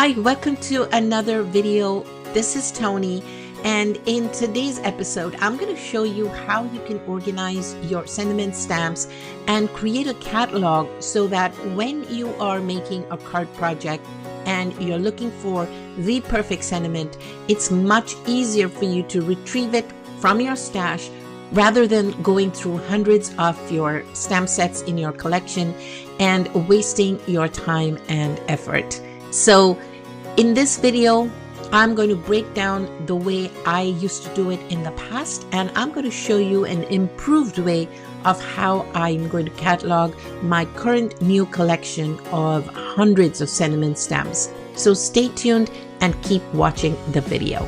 Hi, welcome to another video. This is Tony, and in today's episode, I'm going to show you how you can organize your sentiment stamps and create a catalog so that when you are making a card project and you're looking for the perfect sentiment, it's much easier for you to retrieve it from your stash rather than going through hundreds of your stamp sets in your collection and wasting your time and effort. So in this video, I'm going to break down the way I used to do it in the past, and I'm going to show you an improved way of how I'm going to catalog my current new collection of hundreds of sentiment stamps. So stay tuned and keep watching the video.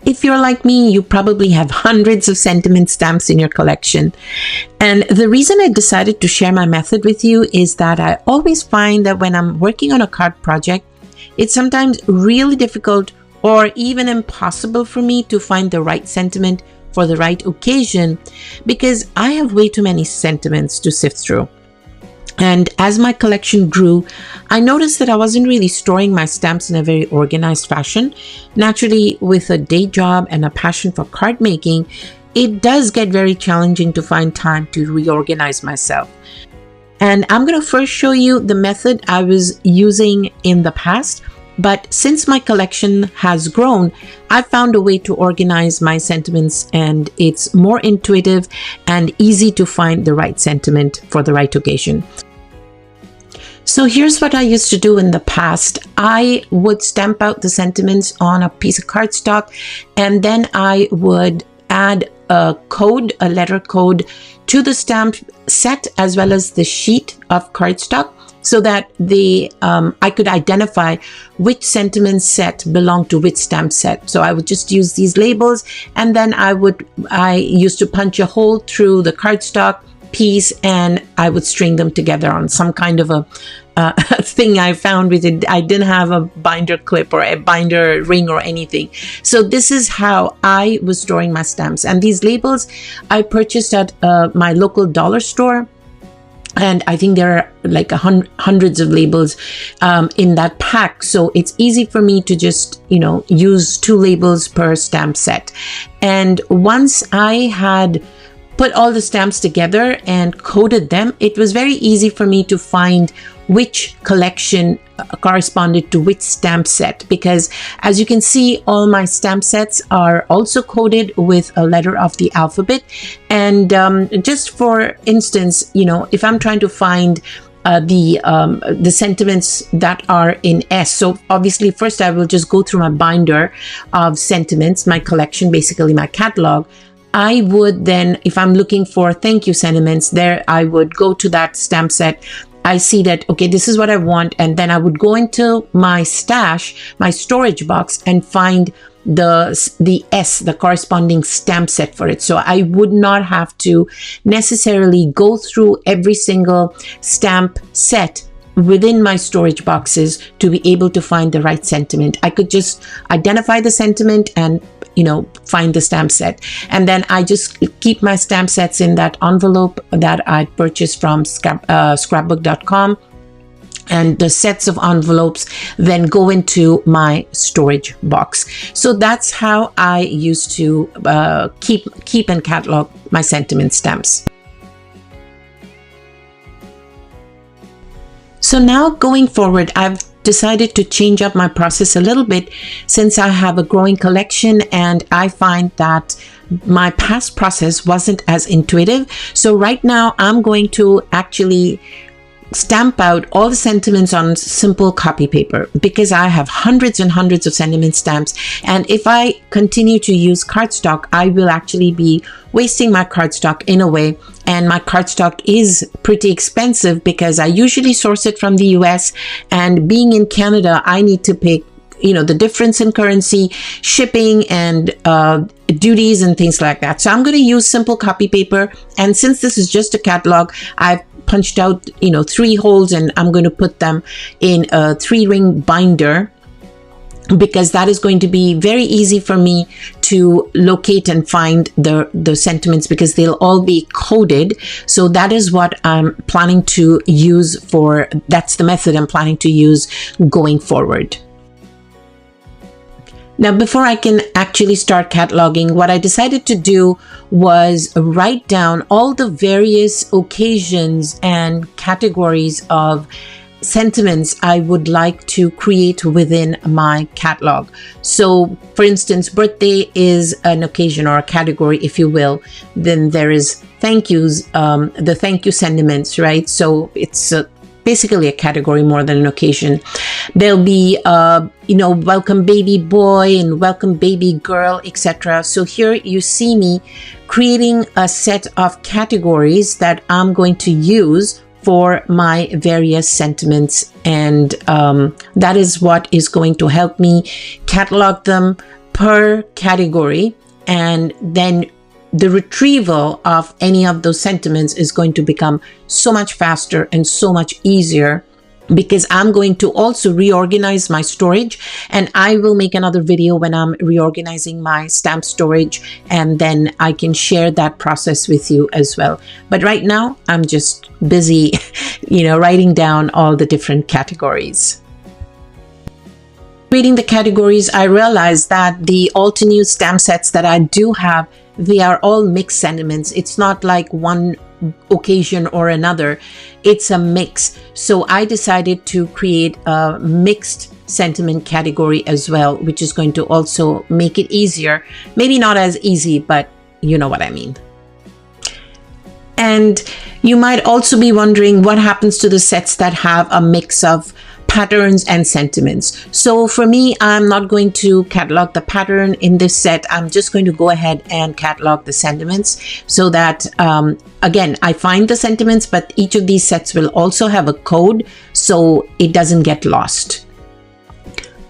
If you're like me, you probably have hundreds of sentiment stamps in your collection. And the reason I decided to share my method with you is that I always find that when I'm working on a card project, it's sometimes really difficult or even impossible for me to find the right sentiment for the right occasion because I have way too many sentiments to sift through. And as my collection grew, I noticed that I wasn't really storing my stamps in a very organized fashion. Naturally, with a day job and a passion for card making, it does get very challenging to find time to reorganize myself. And I'm going to first show you the method I was using in the past. But since my collection has grown, I found a way to organize my sentiments, and it's more intuitive and easy to find the right sentiment for the right occasion. So here's what I used to do in the past. I would stamp out the sentiments on a piece of cardstock, and then I would add a code, a letter code, to the stamp set as well as the sheet of cardstock, so that I could identify which sentiment set belonged to which stamp set. So I would just use these labels, and then I used to punch a hole through the cardstock piece, and I would string them together on some kind of a thing I found with it. I didn't have a binder clip or a binder ring or anything. So this is how I was storing my stamps. And these labels I purchased at my local dollar store. And I think there are like hundreds of labels in that pack. So it's easy for me to just, use 2 labels per stamp set. And once I had put all the stamps together and coded them, it was very easy for me to find which collection corresponded to which stamp set, because as you can see, all my stamp sets are also coded with a letter of the alphabet. And just for instance, if I'm trying to find the sentiments that are in S. So obviously first I will just go through my binder of sentiments, my collection, basically my catalog. I would then, if I'm looking for thank you sentiments, there I would go to that stamp set. I see that, okay, this is what I want. And then I would go into my stash, my storage box, and find the S, the corresponding stamp set for it. So I would not have to necessarily go through every single stamp set within my storage boxes to be able to find the right sentiment. I could just identify the sentiment and find the stamp set. And then I just keep my stamp sets in that envelope that I purchased from scrapbook.com. And the sets of envelopes then go into my storage box. So that's how I used to keep and catalog my sentiment stamps. So now going forward, I've decided to change up my process a little bit since I have a growing collection, and I find that my past process wasn't as intuitive. So right now I'm going to actually stamp out all the sentiments on simple copy paper because I have hundreds and hundreds of sentiment stamps. And if I continue to use cardstock, I will actually be wasting my cardstock in a way. And my cardstock is pretty expensive because I usually source it from the US, and being in Canada, I need to pay the difference in currency, shipping, and duties and things like that. So I'm going to use simple copy paper. And since this is just a catalog, I've punched out 3 holes, and I'm going to put them in a 3-ring binder because that is going to be very easy for me to locate and find the sentiments, because they'll all be coded. So that is what I'm planning to use that's the method I'm planning to use going forward. Now, before I can actually start cataloging, what I decided to do was write down all the various occasions and categories of sentiments I would like to create within my catalog. So, for instance, birthday is an occasion or a category, if you will. Then there is thank yous, the thank you sentiments, right? So it's basically a category more than an occasion. There'll be, welcome baby boy and welcome baby girl, etc. So here you see me creating a set of categories that I'm going to use for my various sentiments, and that is what is going to help me catalog them per category, and then the retrieval of any of those sentiments is going to become so much faster and so much easier, because I'm going to also reorganize my storage, and I will make another video when I'm reorganizing my stamp storage, and then I can share that process with you as well. But right now I'm just busy, writing down all the different categories. Reading the categories, I realized that the Altenew stamp sets that I do have, they are all mixed sentiments. It's not like one occasion or another, it's a mix. So I decided to create a mixed sentiment category as well, which is going to also make it easier. Maybe not as easy, but you know what I mean. And you might also be wondering what happens to the sets that have a mix of patterns and sentiments. So for me, I'm not going to catalog the pattern in this set. I'm just going to go ahead and catalog the sentiments, so that again, I find the sentiments, but each of these sets will also have a code, so it doesn't get lost.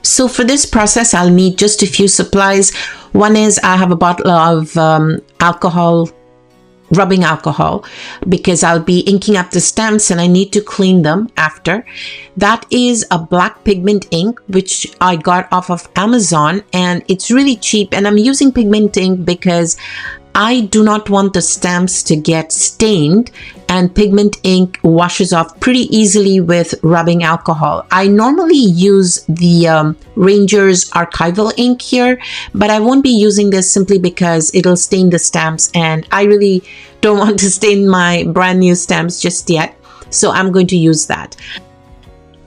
So for this process, I'll need just a few supplies. One is I have a bottle of rubbing alcohol, because I'll be inking up the stamps and I need to clean them after. That is a black pigment ink, which I got off of Amazon, and it's really cheap, and I'm using pigment ink because I do not want the stamps to get stained, and pigment ink washes off pretty easily with rubbing alcohol. I normally use the Ranger's archival ink here, but I won't be using this simply because it'll stain the stamps, and I really don't want to stain my brand new stamps just yet. So I'm going to use that.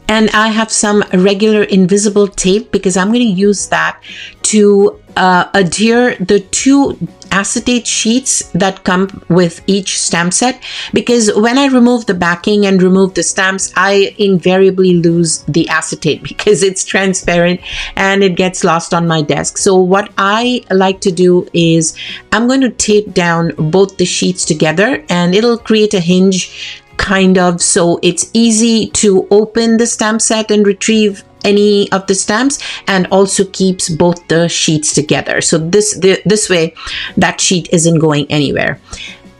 And I have some regular invisible tape, because I'm going to use that to adhere the 2 acetate sheets that come with each stamp set, because when I remove the backing and remove the stamps, I invariably lose the acetate because it's transparent and it gets lost on my desk. So what I like to do is I'm going to tape down both the sheets together, and it'll create a hinge kind of, so it's easy to open the stamp set and retrieve any of the stamps, and also keeps both the sheets together. So this way that sheet isn't going anywhere.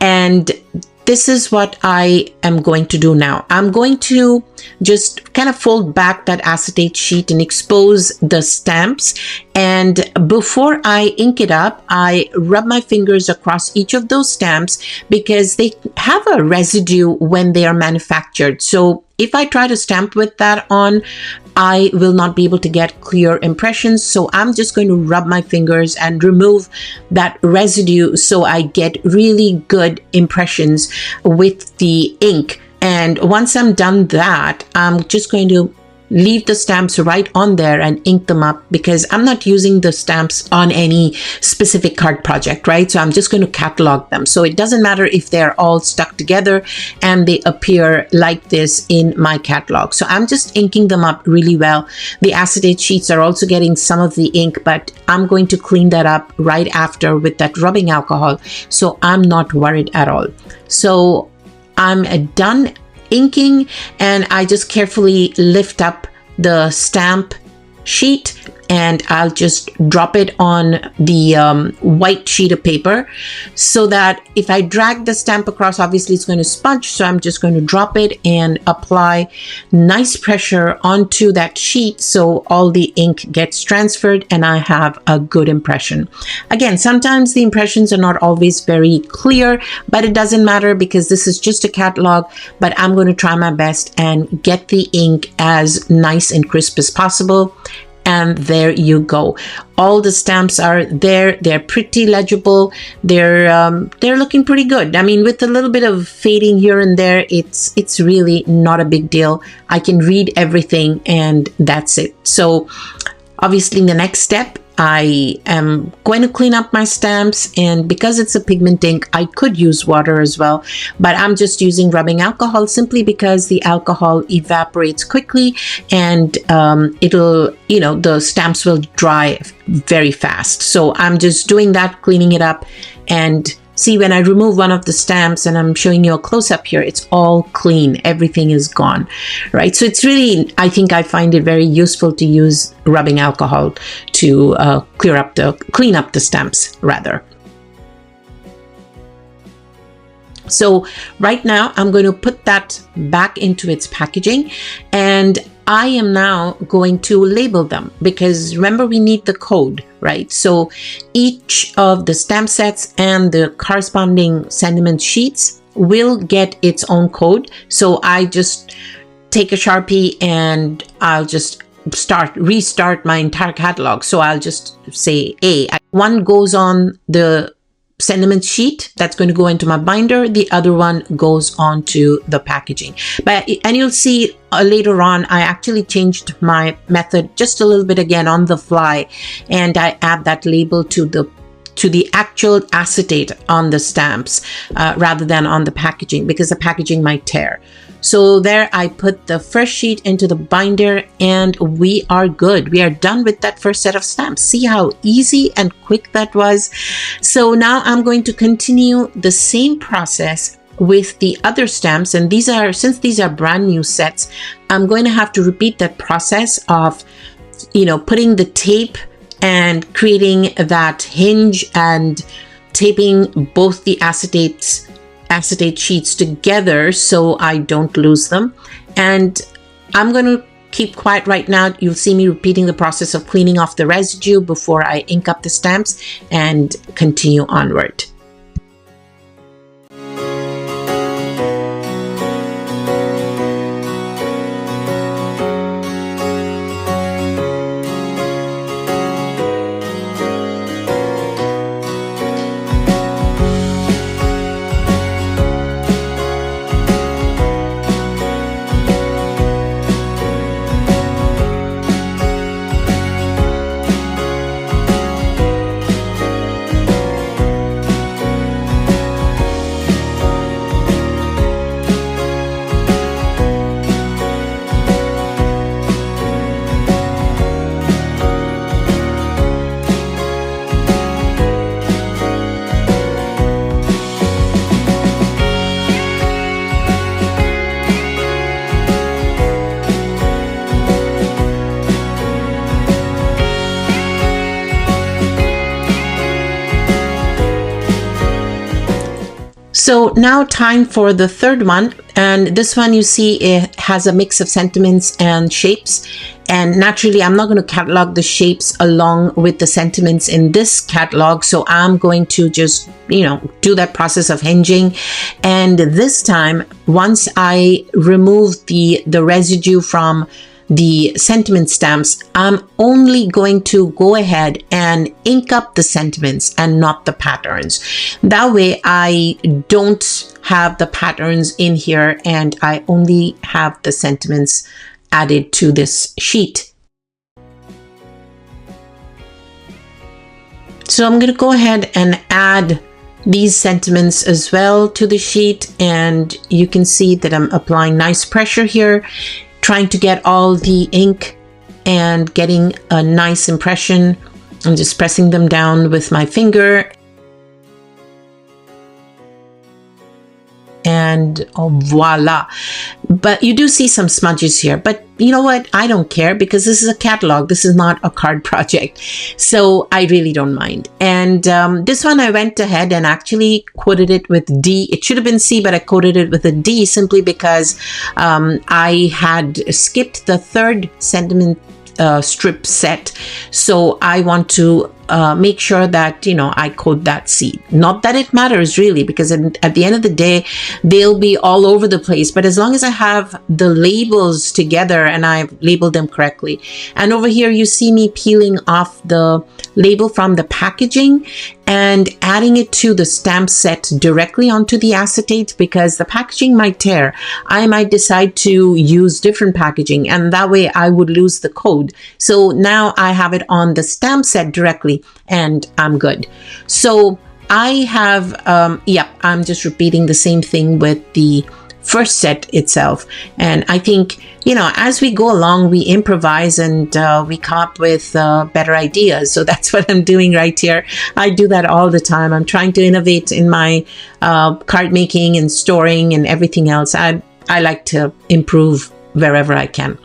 And this is what I am going to do now. I'm going to just kind of fold back that acetate sheet and expose the stamps. And before I ink it up, I rub my fingers across each of those stamps, because they have a residue when they are manufactured. So if I try to stamp with that on, I will not be able to get clear impressions. So I'm just going to rub my fingers and remove that residue, so I get really good impressions with the ink. And once I'm done that, I'm just going to leave the stamps right on there and ink them up, because I'm not using the stamps on any specific card project, right? So I'm just going to catalog them. So it doesn't matter if they're all stuck together and they appear like this in my catalog. So I'm just inking them up really well. The acetate sheets are also getting some of the ink, but I'm going to clean that up right after with that rubbing alcohol. So I'm not worried at all. So I'm done inking, and I just carefully lift up the stamp sheet and I'll just drop it on the white sheet of paper, so that if I drag the stamp across, obviously it's going to smudge. So I'm just going to drop it and apply nice pressure onto that sheet so all the ink gets transferred and I have a good impression. Again, sometimes the impressions are not always very clear, but it doesn't matter because this is just a catalog. But I'm going to try my best and get the ink as nice and crisp as possible. And there you go. All the stamps are there. They're pretty legible. They're looking pretty good. I mean, with a little bit of fading here and there, it's really not a big deal. I can read everything and that's it. So obviously in the next step, I am going to clean up my stamps, and because it's a pigment ink, I could use water as well, but I'm just using rubbing alcohol simply because the alcohol evaporates quickly and it'll, you know, the stamps will dry very fast. So I'm just doing that, cleaning it up. And see, when I remove one of the stamps, and I'm showing you a close-up here, it's all clean. Everything is gone, right? So it's really, I think I find it very useful to use rubbing alcohol to clean up the stamps rather. So right now I'm going to put that back into its packaging, and I am now going to label them because remember, we need the code, right? So each of the stamp sets and the corresponding sentiment sheets will get its own code. So I just take a Sharpie and I'll just restart my entire catalog. So I'll just say A. One goes on the sentiment sheet that's going to go into my binder, the other one goes on to the packaging. And you'll see later on, I actually changed my method just a little bit again on the fly, and I add that label to the actual acetate on the stamps rather than on the packaging, because the packaging might tear. So there I put the first sheet into the binder, and we are good. We are done with that first set of stamps. See how easy and quick that was? So now I'm going to continue the same process with the other stamps, and since these are brand new sets, I'm going to have to repeat that process of, you know, putting the tape and creating that hinge and taping both the acetate sheets together so I don't lose them. And I'm going to keep quiet right now. You'll see me repeating the process of cleaning off the residue before I ink up the stamps and continue onward. So now time for the third one, and this one you see it has a mix of sentiments and shapes, and naturally I'm not going to catalog the shapes along with the sentiments in this catalog, so I'm going to just, you know, do that process of hinging. And this time, once I remove the residue from the sentiment stamps, I'm only going to go ahead and ink up the sentiments and not the patterns. That way I don't have the patterns in here and I only have the sentiments added to this sheet. So I'm going to go ahead and add these sentiments as well to the sheet, and you can see that I'm applying nice pressure here, trying to get all the ink and getting a nice impression. I'm just pressing them down with my finger. And and voila. But you do see some smudges here, but you know what? I don't care because this is a catalog. This is not a card project. So I really don't mind. And this one I went ahead and actually quoted it with D. It should have been C, but I quoted it with a D simply because I had skipped the third sentiment strip set. So I want to make sure that, you know, I code that C. Not that it matters really, because at the end of the day, they'll be all over the place. But as long as I have the labels together and I've labeled them correctly. And over here, you see me peeling off the label from the packaging and adding it to the stamp set directly onto the acetate, because the packaging might tear. I might decide to use different packaging, and that way I would lose the code. So now I have it on the stamp set directly and I'm good. So I have, I'm just repeating the same thing with the first set itself. And I think, you know, as we go along, we improvise and we come up with better ideas. So that's what I'm doing right here. I do that all the time. I'm trying to innovate in my card making and storing and everything else. I like to improve wherever I can.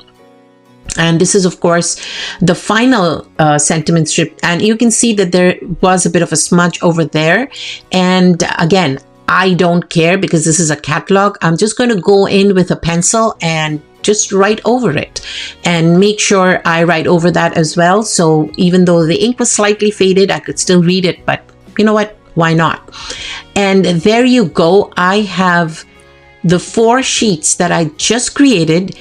And this is, of course, the final sentiment strip. And you can see that there was a bit of a smudge over there. And again, I don't care because this is a catalog. I'm just going to go in with a pencil and just write over it and make sure I write over that as well. So even though the ink was slightly faded, I could still read it. But you know what? Why not? And there you go. I have the 4 sheets that I just created.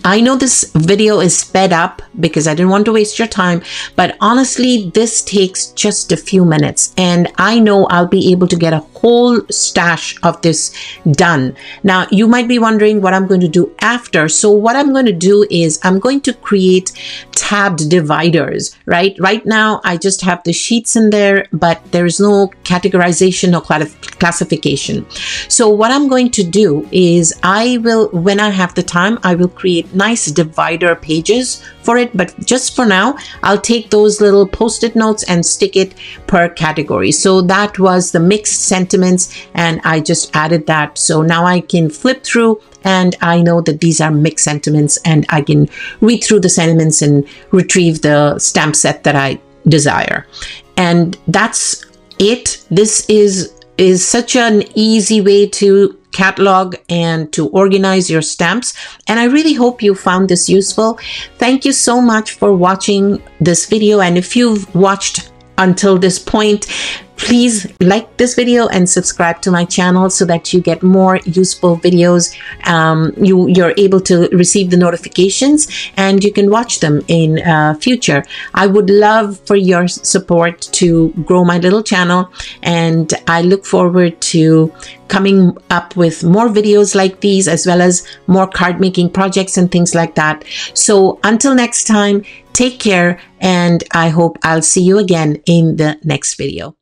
I know this video is sped up because I didn't want to waste your time, but honestly, this takes just a few minutes and I know I'll be able to get a whole stash of this done. Now, you might be wondering what I'm going to do after. So what I'm going to do is I'm going to create tabbed dividers, right? Right now, I just have the sheets in there, but there's no categorization or classification. So what I'm going to do is I will, when I have the time, I will create nice divider pages for it. But just for now, I'll take those little post-it notes and stick it per category. So that was the mixed sentiments and I just added that. So now I can flip through and I know that these are mixed sentiments and I can read through the sentiments and retrieve the stamp set that I desire. And that's it. This is such an easy way to catalog and to organize your stamps. And I really hope you found this useful. Thank you so much for watching this video. And if you've watched until this point, please like this video and subscribe to my channel so that you get more useful videos. You're able to receive the notifications and you can watch them in future. I would love for your support to grow my little channel, and I look forward to coming up with more videos like these, as well as more card making projects and things like that. So until next time, take care, and I hope I'll see you again in the next video.